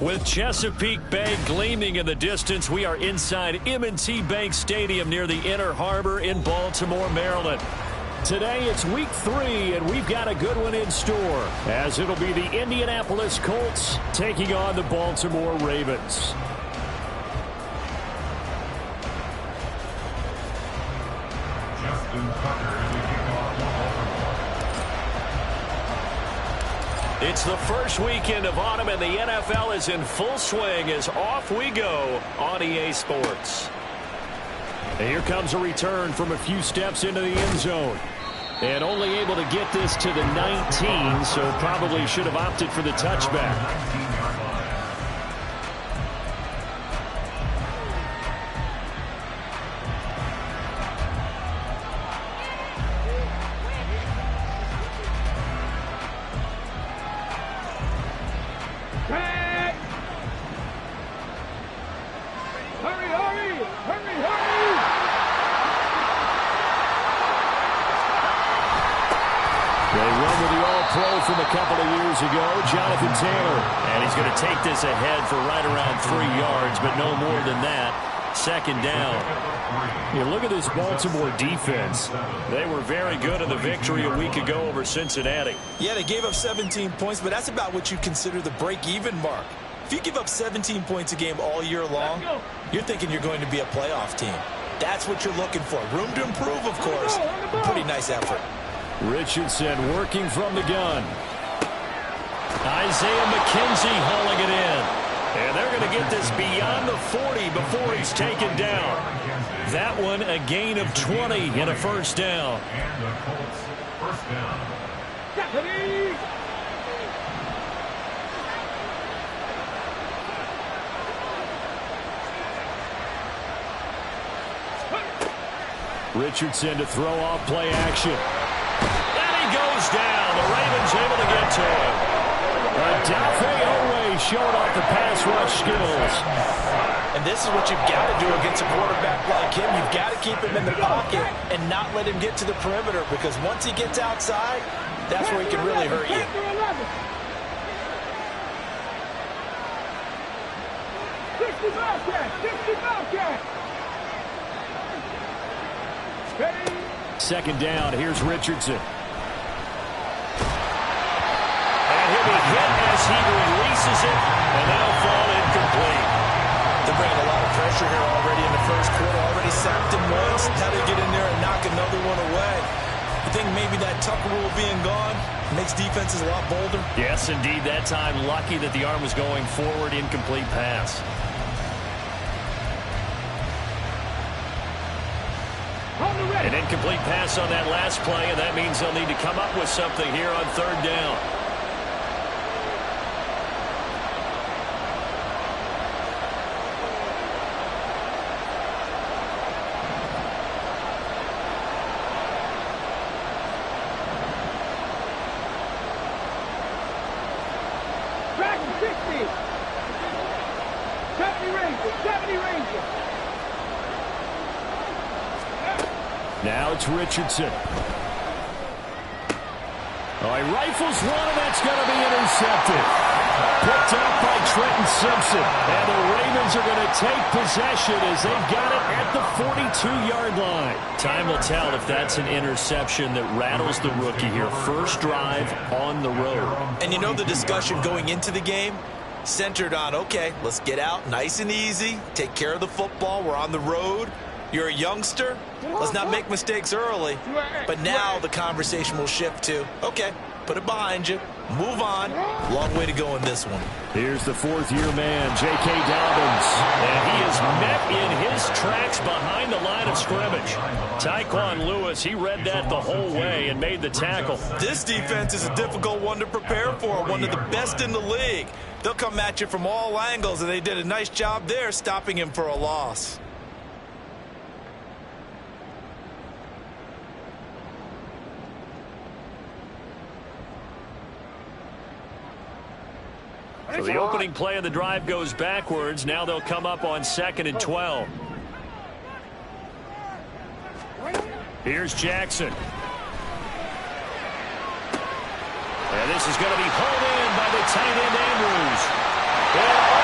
With Chesapeake Bay gleaming in the distance, we are inside M&T Bank Stadium near the Inner Harbor in Baltimore, Maryland. Today it's week 3, and we've got a good one in store, as it'll be the Indianapolis Colts taking on the Baltimore Ravens. It's the first weekend of autumn, and the NFL is in full swing as off we go on EA Sports. And here comes a return from a few steps into the end zone. And only able to get this to the 19, so probably should have opted for the touchback. From a couple of years ago, Jonathan Taylor. And he's going to take this ahead for right around 3 yards, but no more than that. Second down. You look at this Baltimore defense. They were very good in the victory a week ago over Cincinnati. Yeah, they gave up 17 points, but that's about what you consider the break-even mark. If you give up 17 points a game all year long, you're thinking you're going to be a playoff team. That's what you're looking for. Room to improve, of course. Pretty nice effort. Richardson working from the gun. Isaiah McKenzie hauling it in. And they're going to get this beyond the 40 before he's taken down. That one a gain of 20 and a first down. And the Colts first down. Richardson to throw off play action. Goes down. The Ravens able to get to him. Odafe Oweh showing off the pass rush skills. And this is what you've got to do against a quarterback like him. You've got to keep him in the pocket and not let him get to the perimeter, because once he gets outside, that's where he can really hurt you. Second down. Here's Richardson. He'll be hit as he releases it, and that'll fall incomplete. They're bringing a lot of pressure here already in the first quarter. Already sacked him once. How to get in there and knock another one away. You think maybe that Tucker rule being gone makes defenses a lot bolder? Yes, indeed. That time, lucky that the arm was going forward. Incomplete pass. An incomplete pass on that last play, and that means they'll need to come up with something here on third down. Now it's Richardson. Oh, he rifles one, and that's going to be intercepted. Picked up by Trenton Simpson. And the Ravens are going to take possession as they've got it at the 42-yard line. Time will tell if that's an interception that rattles the rookie here. First drive on the road. And you know the discussion going into the game? Centered on, okay, let's get out nice and easy, take care of the football, we're on the road. You're a youngster, let's not make mistakes early. But now the conversation will shift to, okay, put it behind you, move on. Long way to go in this one. Here's the fourth-year man, J.K. Dobbins. And he is met in his tracks behind the line of scrimmage. Tyquan Lewis, he read that the whole way and made the tackle. This defense is a difficult one to prepare for, one of the best in the league. They'll come at you from all angles, and they did a nice job there stopping him for a loss. So the opening play of the drive goes backwards. Now they'll come up on 2nd and 12. Here's Jackson. And this is going to be hauled in by the tight end Andrews. And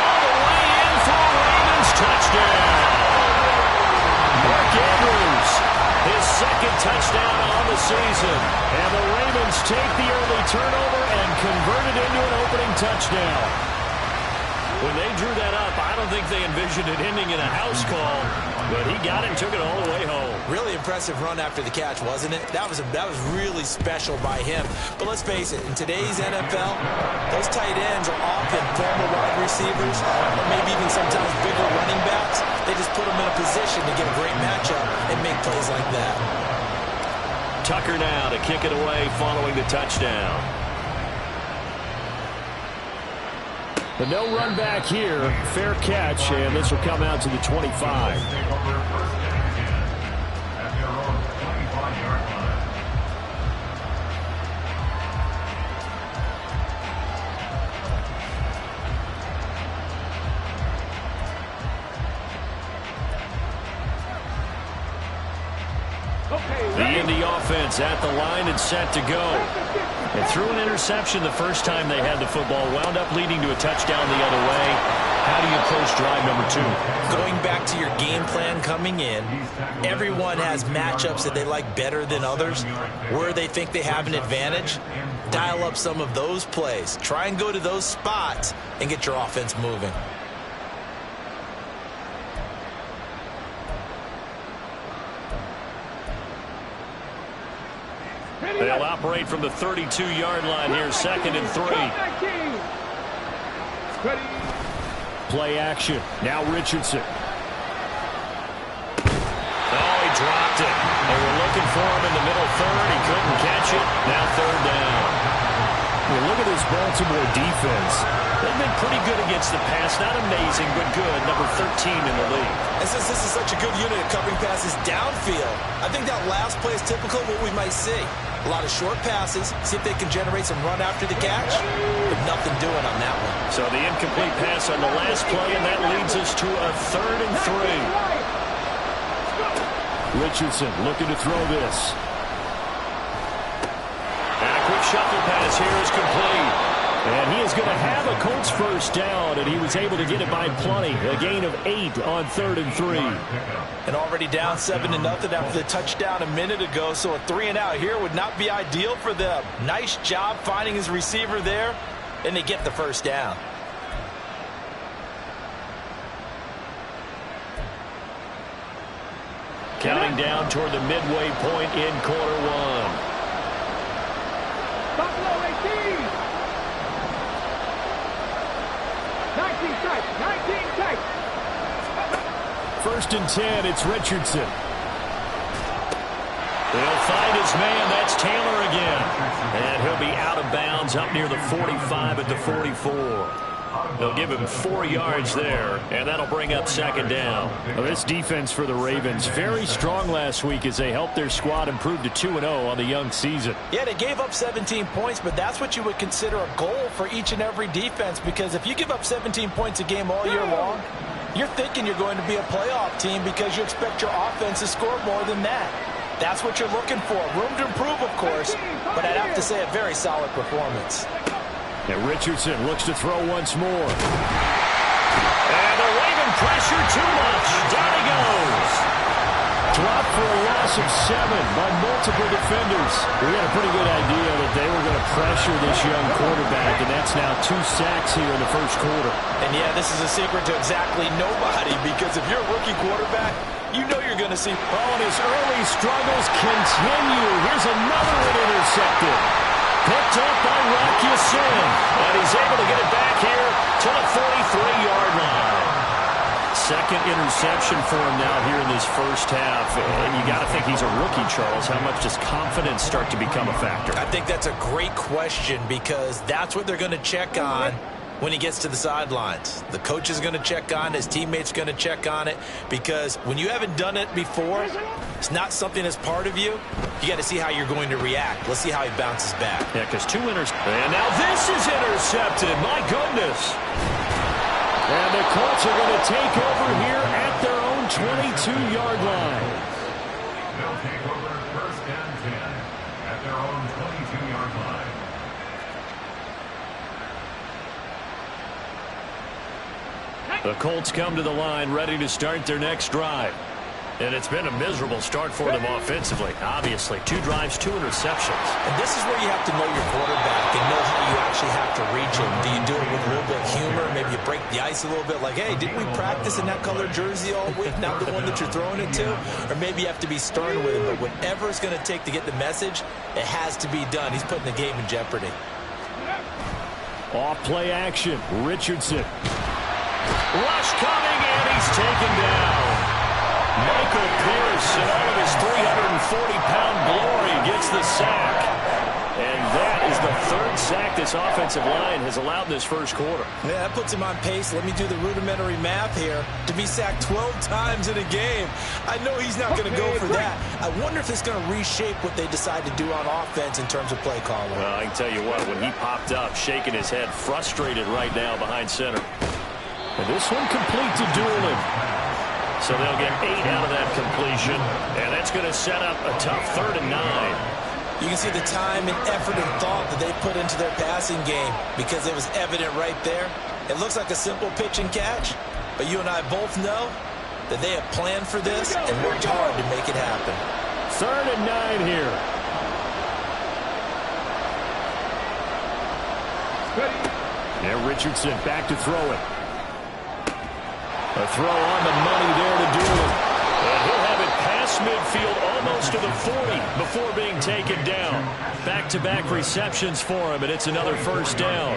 touchdown on the season. And the Ravens take the early turnover and convert it into an opening touchdown. When they drew that up, I don't think they envisioned it ending in a house call, but he got it and took it all the way home. Really impressive run after the catch, wasn't it? That was really special by him. But let's face it, in today's NFL, those tight ends are often former wide receivers, or maybe even sometimes bigger running backs. They just put them in a position to get a great matchup and make plays like that. Tucker now to kick it away following the touchdown. But no run back here. Fair catch, and this will come out to the 25. The Indy offense at the line and set to go. And threw an interception the first time they had the football, wound up leading to a touchdown the other way. How do you approach drive number 2? Going back to your game plan coming in, everyone has matchups that they like better than others. Where they think they have an advantage, dial up some of those plays. Try and go to those spots and get your offense moving. They'll operate from the 32-yard line here, 2nd and 3. Play action. Now Richardson. Oh, he dropped it. They were looking for him in the middle third. He couldn't catch it. Now 3rd down. Well, look at this Baltimore defense. They've been pretty good against the pass. Not amazing, but good. Number 13 in the league. And since this is such a good unit of covering passes downfield, I think that last play is typical of what we might see. A lot of short passes, see if they can generate some run after the catch, but nothing doing on that one. So the incomplete pass on the last play, and that leads us to a 3rd and 3. Richardson looking to throw this. And a quick shuffle pass here is complete. And he is going to have a Colts first down, and he was able to get it by plenty. A gain of 8 on 3rd and 3. And already down 7-0 after the touchdown a minute ago, so a 3 and out here would not be ideal for them. Nice job finding his receiver there, and they get the first down. Counting down toward the midway point in quarter 1. Buffalo 18. 19 tight. 1st and 10, it's Richardson. They'll find his man. That's Taylor again. And he'll be out of bounds up near the 45 at the 44. They'll give him 4 yards there, and that'll bring up 2nd down. Well, this defense for the Ravens, very strong last week as they helped their squad improve to 2-0 on the young season. Yeah, they gave up 17 points, but that's what you would consider a goal for each and every defense, because if you give up 17 points a game all year long, you're thinking you're going to be a playoff team because you expect your offense to score more than that. That's what you're looking for. Room to improve, of course, but I'd have to say a very solid performance. And Richardson looks to throw once more. And the Raven pressure too much. Down he goes. Dropped for a loss of 7 by multiple defenders. We had a pretty good idea that they were going to pressure this young quarterback, and that's now 2 sacks here in the first quarter. And yeah, this is a secret to exactly nobody, because if you're a rookie quarterback, you know you're going to see. Oh, and his early struggles continue. Here's another one intercepted. Picked up by Rock Ya-Sin, and he's able to get it back here to the 43-yard line. 2nd interception for him now here in this first half. And you got to think he's a rookie, Charles. How much does confidence start to become a factor? I think that's a great question, because that's what they're going to check on when he gets to the sidelines. The coach is going to check on it. His teammates going to check on it, because when you haven't done it before, it's not something that's part of you. You got to see how you're going to react. Let's see how he bounces back. Yeah, because 2 interceptions. And now this is intercepted. My goodness. And the Colts are going to take over here at their own 22-yard line. They'll take over 1st and 10 at their own 22-yard line. The Colts come to the line ready to start their next drive. And it's been a miserable start for them offensively, obviously. 2 drives, 2 interceptions. And this is where you have to know your quarterback and know how you actually have to reach him. Do you do it with a little bit of humor? Maybe you break the ice a little bit like, hey, didn't we practice in that colored jersey all week, not the one that you're throwing it to? Or maybe you have to be stern with him. But whatever it's going to take to get the message, it has to be done. He's putting the game in jeopardy. Off play action. Richardson. Rush coming, and he's taken down. Michael Pierce, in all of his 340-pound glory, gets the sack. And that is the 3rd sack this offensive line has allowed in this first quarter. Yeah, that puts him on pace. Let me do the rudimentary math here. To be sacked 12 times in a game. I know he's not going to go for that. I wonder if it's going to reshape what they decide to do on offense in terms of play calling. Well, I can tell you what, when he popped up, shaking his head, frustrated right now behind center. And this one complete to Doolin. So they'll get 8 out of that completion, and that's going to set up a tough 3rd and 9. You can see the time and effort and thought that they put into their passing game because it was evident right there. It looks like a simple pitch and catch, but you and I both know that they have planned for this and worked hard to make it happen. 3rd and 9 here. And Richardson back to throw it. A throw on the money there to Doolin. And he'll have it past midfield almost to the 40 before being taken down. Back-to-back receptions for him, and it's another first down.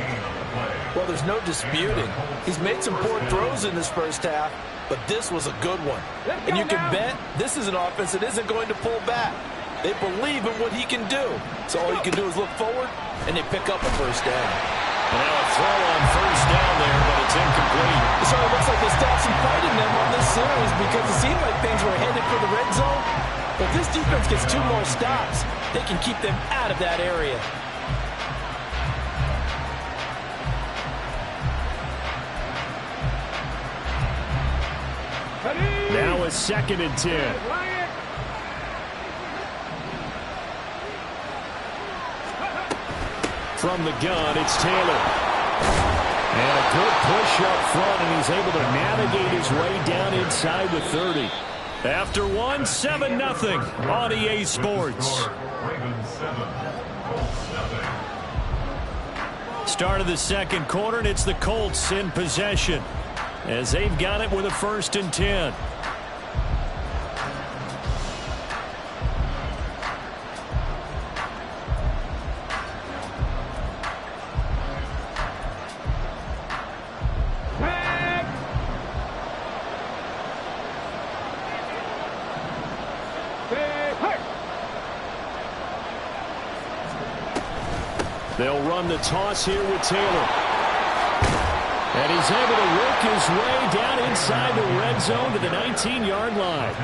Well, there's no disputing. He's made some poor throws in this first half, but this was a good one. And you can bet this is an offense that isn't going to pull back. They believe in what he can do. So all you can do is look forward, and they pick up a first down. And now a throw on first down there, but it's incomplete. So it looks like they stopped some fight in them on this series because it seemed like things were headed for the red zone. But this defense gets 2 more stops. They can keep them out of that area. Now a 2nd and 10. From the gun, it's Taylor. And a good push up front, and he's able to navigate his way down inside the 30. After 1, 7-0 on EA Sports. Start of the second quarter, and it's the Colts in possession as they've got it with a 1st and 10. They'll run the toss here with Taylor. And he's able to work his way down inside the red zone to the 19-yard line.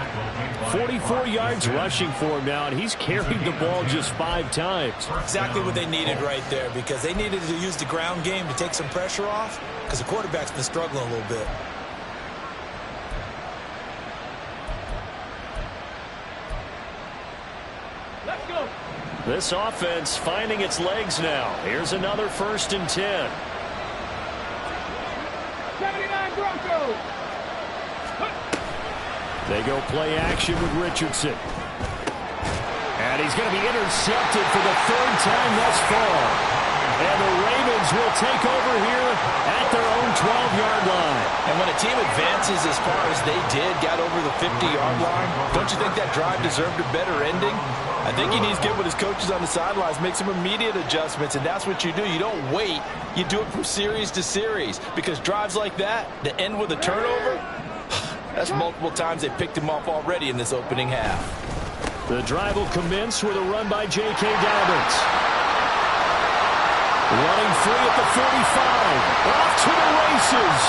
44 yards rushing for him now, and he's carried the ball just 5 times. Exactly what they needed right there, because they needed to use the ground game to take some pressure off, because the quarterback's been struggling a little bit. Let's go. This offense finding its legs now. Here's another 1st and 10. 79 Broncos. They go play action with Richardson. And he's going to be intercepted for the 3rd time thus far. And the Ravens will take over here at their own 12-yard line. And when a team advances as far as they did, got over the 50-yard line, don't you think that drive deserved a better ending? I think he needs to get with his coaches on the sidelines, make some immediate adjustments, and that's what you do. You don't wait. You do it from series to series, because drives like that, to end with a turnover, that's multiple times they picked him off already in this opening half. The drive will commence with a run by J.K. Dobbins. Running free at the 45. Off to the races.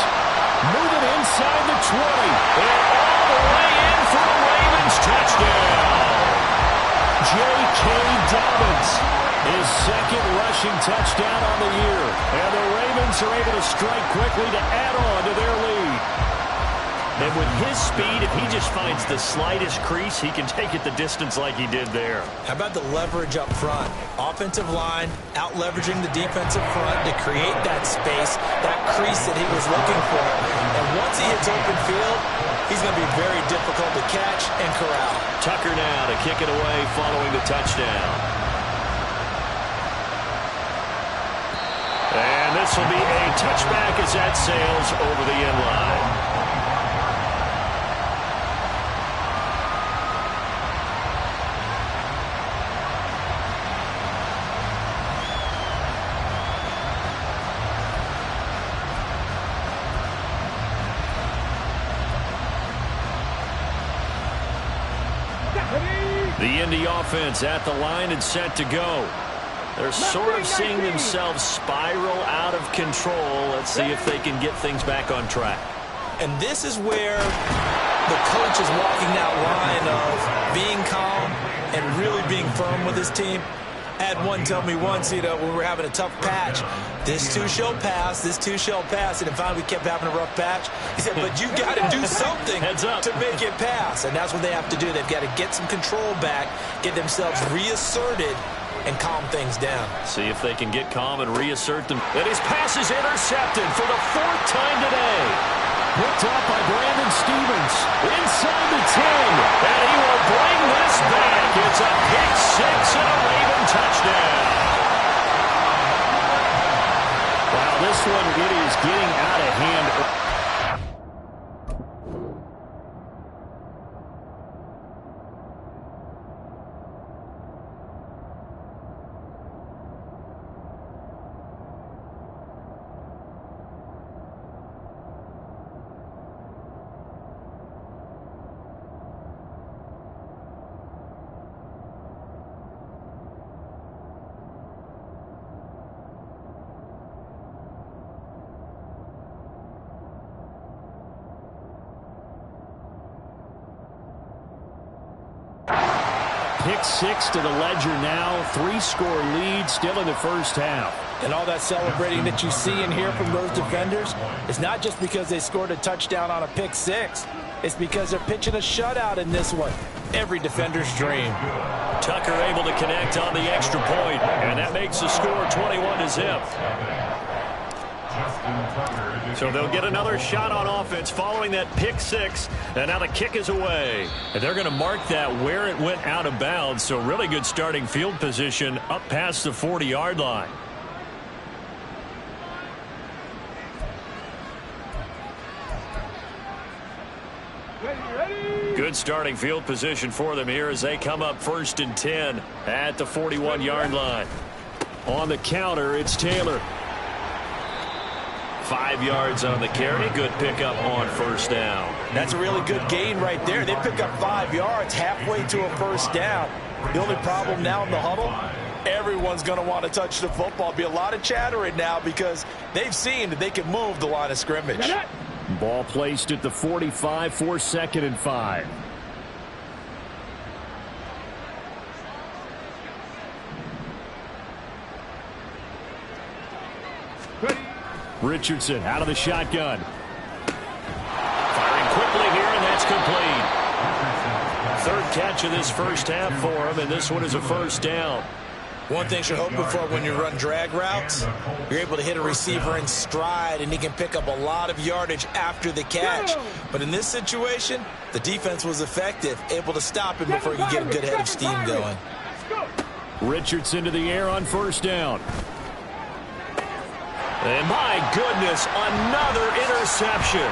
Moving inside the 20. And all the way in for a Ravens touchdown. J.K. Dobbins, his 2nd rushing touchdown on the year. And the Ravens are able to strike quickly to add on to their lead. And with his speed, if he just finds the slightest crease, he can take it the distance like he did there. How about the leverage up front? Offensive line out-leveraging the defensive front to create that space, that crease that he was looking for. And once he hits open field, he's going to be very difficult to catch and corral. Tucker now to kick it away following the touchdown. And this will be a touchback as that sails over the end line. The Indy offense at the line and set to go. They're sort of seeing themselves spiral out of control. Let's see if they can get things back on track. And this is where the coach is walking that line of being calm and really being firm with his team. I had one tell me once, when we were having a tough patch, this too shall pass, this too shall pass. And finally we kept having a rough patch. He said, but you got to do something to make it pass. And that's what they have to do. They've got to get some control back, get themselves reasserted, and calm things down. See if they can get calm and reassert them. And his pass is intercepted for the 4th time today. Picked up by Brandon Stevens inside the 10. And he will bring this back. It's a pick 6 and a Raven touchdown. Wow, this one, it is getting out of hand. Pick 6 to the ledger now. 3-score lead still in the first half. And all that celebrating that you see and hear from those defenders, it's not just because they scored a touchdown on a pick 6. It's because they're pitching a shutout in this one. Every defender's dream. Tucker able to connect on the extra point, and that makes the score 21-0. So they'll get another shot on offense following that pick 6, and now the kick is away. And they're going to mark that where it went out of bounds, so really good starting field position up past the 40-yard line. Good starting field position for them here as they come up 1st and 10 at the 41-yard line. On the counter, it's Taylor. 5 yards on the carry. Good pickup on 1st down. That's a really good gain right there. They pick up 5 yards halfway to a 1st down. The only problem now in the huddle, everyone's going to want to touch the football. Be a lot of chattering now because they've seen that they can move the line of scrimmage. Ball placed at the 45 for 2nd and 5. Richardson out of the shotgun. Firing quickly here, and that's complete. 3rd catch of this first half for him, and this one is a 1st down. One thing you're hoping for when you run drag routes, you're able to hit a receiver in stride, and he can pick up a lot of yardage after the catch. But in this situation, the defense was effective, able to stop him before he could get a good head of steam going. Richardson to the air on 1st down. And my goodness, another interception.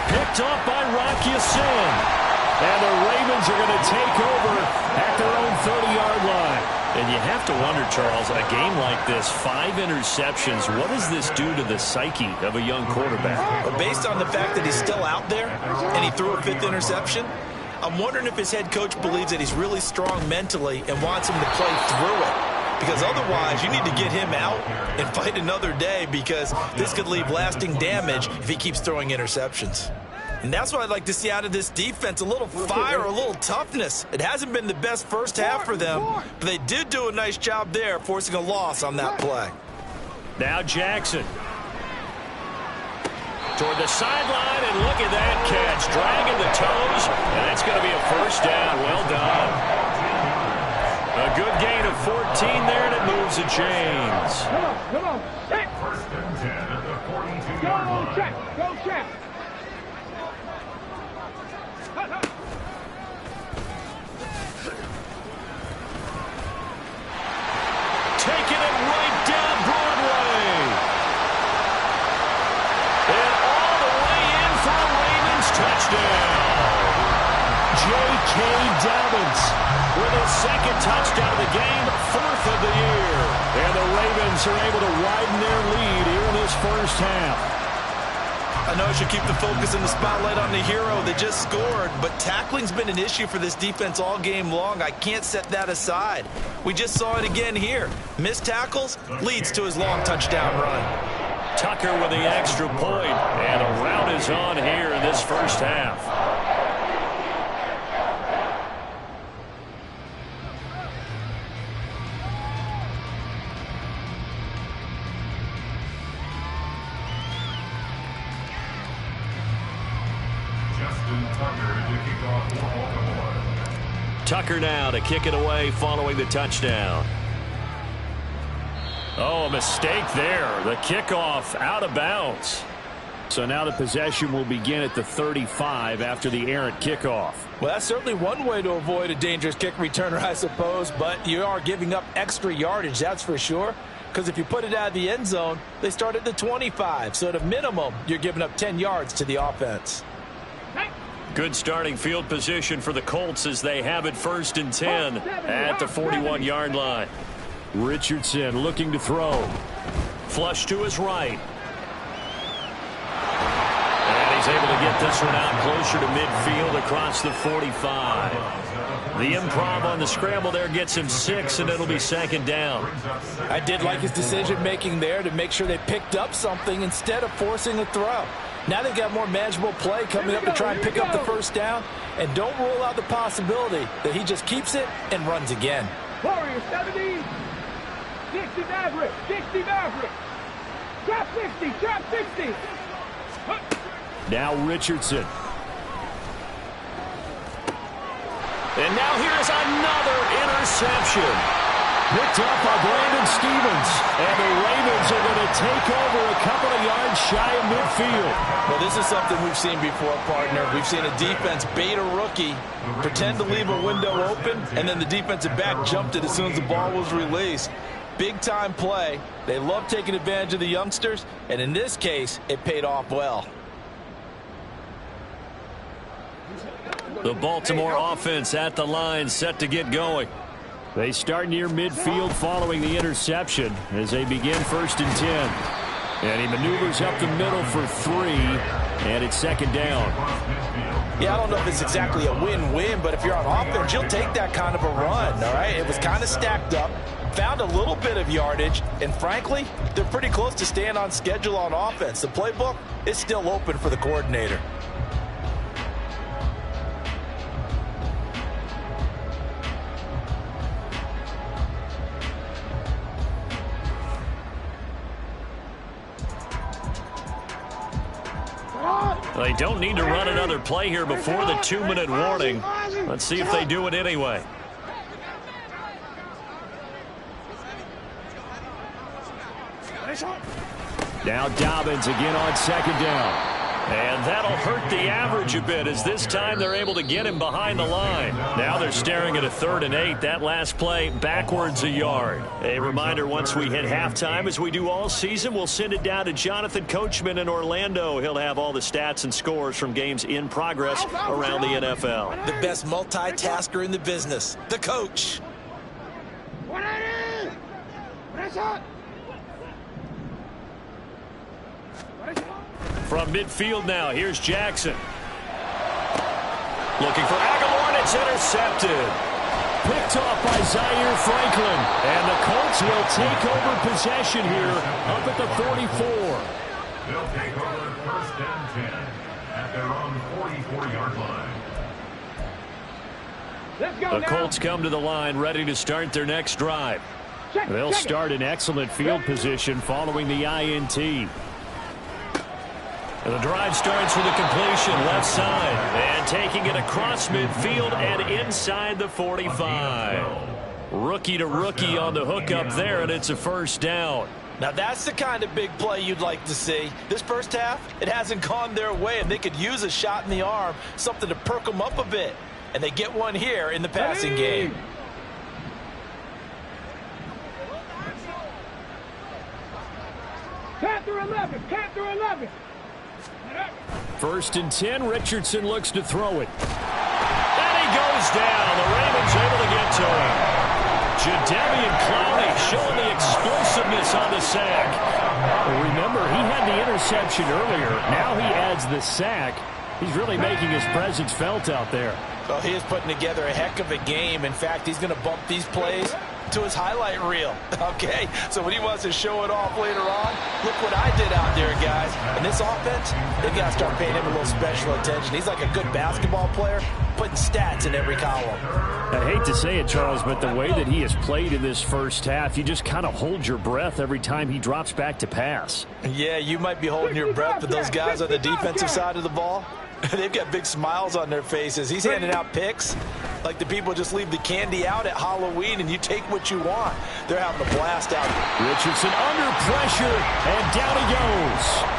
Picked up by Rocky Sin. And the Ravens are going to take over at their own 30-yard line. And you have to wonder, Charles, a game like this, 5 interceptions, what does this do to the psyche of a young quarterback? But based on the fact that he's still out there and he threw a 5th interception, I'm wondering if his head coach believes that he's really strong mentally and wants him to play through it. Because otherwise, you need to get him out and fight another day because this could leave lasting damage if he keeps throwing interceptions. And that's what I'd like to see out of this defense, a little fire, a little toughness. It hasn't been the best first half for them, but they did do a nice job there, forcing a loss on that play. Now Jackson. Toward the sideline, and look at that catch. Dragging the toes, and that's going to be a 1st down. Well done. A good gain of 14 there, and it moves the chains. Come on. Check. 1st and 10 at the 42-yard line. Go check. Go check. Dobbins with his second touchdown of the game, 4th of the year. And the Ravens are able to widen their lead here in this first half. I know I should keep the focus and the spotlight on the hero that just scored, but tackling's been an issue for this defense all game long. I can't set that aside. We just saw it again here. Missed tackles leads to his long touchdown run. Tucker with the extra point, and a rout is on here in this first half. Tucker now to kick it away following the touchdown. Oh, a mistake there. The kickoff out of bounds. So now the possession will begin at the 35 after the errant kickoff. Well, that's certainly one way to avoid a dangerous kick returner, I suppose, but you are giving up extra yardage, that's for sure. Because if you put it out of the end zone, they start at the 25. So at a minimum, you're giving up 10 yards to the offense. Good starting field position for the Colts as they have it 1st and 10 at the 41-yard line. Richardson looking to throw. Flush to his right. And he's able to get this one out closer to midfield across the 45. The improv on the scramble there gets him 6, and it'll be 2nd down. I did like his decision-making there to make sure they picked up something instead of forcing a throw. Now they've got more manageable play coming up to try and pick up the 1st down, and don't rule out the possibility that he just keeps it and runs again. Warriors 70. 60 average. 60 average. Drop 60. Drop 60. Now Richardson. And now here's another interception. Picked up by Brandon Stevens. And the Ravens are going to take over a couple of yards shy of midfield. Well, this is something we've seen before, partner. We've seen a defense bait a rookie, pretend to leave a window open, and then the defensive back jumped it as soon as the ball was released. Big-time play. They love taking advantage of the youngsters, and in this case, it paid off well. The Baltimore offense at the line, set to get going. They start near midfield following the interception as they begin 1st and 10. And he maneuvers up the middle for 3, and it's 2nd down. Yeah, I don't know if it's exactly a win-win, but if you're on offense, you'll take that kind of a run, all right? It was kind of stacked up, found a little bit of yardage, and frankly, they're pretty close to staying on schedule on offense. The playbook is still open for the coordinator. They don't need to run another play here before the 2-minute warning. Let's see if they do it anyway. Now Dobbins again on 2nd down. And that'll hurt the average a bit as this time they're able to get him behind the line. Now they're staring at a 3rd and 8. That last play backwards a yard. A reminder, once we hit halftime, as we do all season, we'll send it down to Jonathan Coachman in Orlando. He'll have all the stats and scores from games in progress around the NFL. The best multitasker in the business, the coach. From midfield now, here's Jackson. Looking for Aguilar, and it's intercepted. Picked off by Zaire Franklin. And the Colts will take over possession here up at the 44. They'll take over 1st and 10 at their own 44-yard line. Let's go The Colts come to the line ready to start their next drive. They'll start in excellent field position following the INT. And the drive starts with a completion left side. And taking it across midfield and inside the 45. Rookie to rookie on the hookup there, and it's a 1st down. Now that's the kind of big play you'd like to see. This first half, it hasn't gone their way, and they could use a shot in the arm, something to perk them up a bit. And they get one here in the passing game. Count through 11. Count through 11. 1st and 10. Richardson looks to throw it. And he goes is down. The Ravens able to get to him. Jadeveon Clowney showing the explosiveness on the sack. Well, remember, he had the interception earlier. Now he adds the sack. He's really making his presence felt out there. Well, he is putting together a heck of a game. In fact, he's going to bump these plays to his highlight reel. Okay, so when he wants to show it off later on, look what I did out there, guys. And this offense, they've got to start paying him a little special attention. He's like a good basketball player, putting stats in every column. I hate to say it, Charles, but the way that he has played in this first half, you just kind of hold your breath every time he drops back to pass. Yeah, you might be holding your breath, but those guys on the defensive side of the ball, they've got big smiles on their faces. He's handing out picks like the people just leave the candy out at Halloween and you take what you want. They're having a blast out there. Richardson under pressure, and down he goes.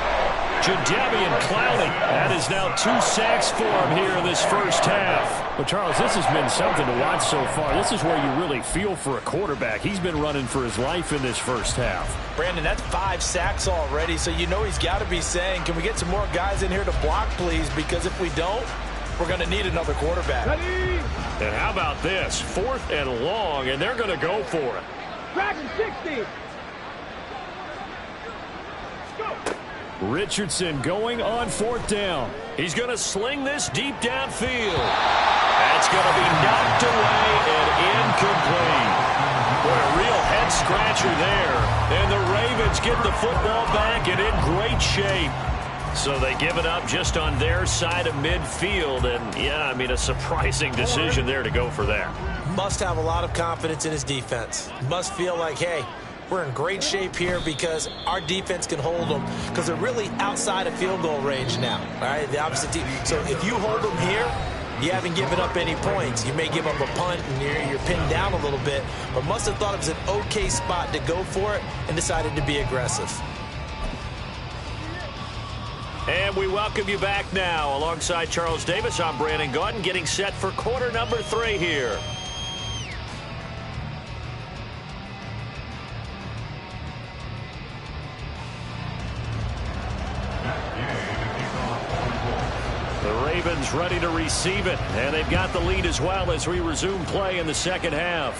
Jadeveon Clowney. That is now 2 sacks for him here in this first half. Well, Charles, this has been something to watch so far. This is where you really feel for a quarterback. He's been running for his life in this first half. Brandon, that's 5 sacks already, so you know he's got to be saying, can we get some more guys in here to block, please? Because if we don't, we're going to need another quarterback. And how about this? 4th and long, and they're going to go for it. Dragon 60. Go. Richardson going on 4th down. He's going to sling this deep downfield. That's going to be knocked away and incomplete. What a real head-scratcher there. And the Ravens get the football back and in great shape. So they give it up just on their side of midfield. And, yeah, I mean, a surprising decision there to go for that. Must have a lot of confidence in his defense. Must feel like, hey, we're in great shape here because our defense can hold them because they're really outside of field goal range now. All right, the opposite team. So if you hold them here, you haven't given up any points. You may give up a punt and you're pinned down a little bit, but must have thought it was an okay spot to go for it and decided to be aggressive. And we welcome you back now. Alongside Charles Davis, I'm Brandon Gaudin, getting set for quarter number 3 here. The Ravens ready to receive it, and they've got the lead as well as we resume play in the second half.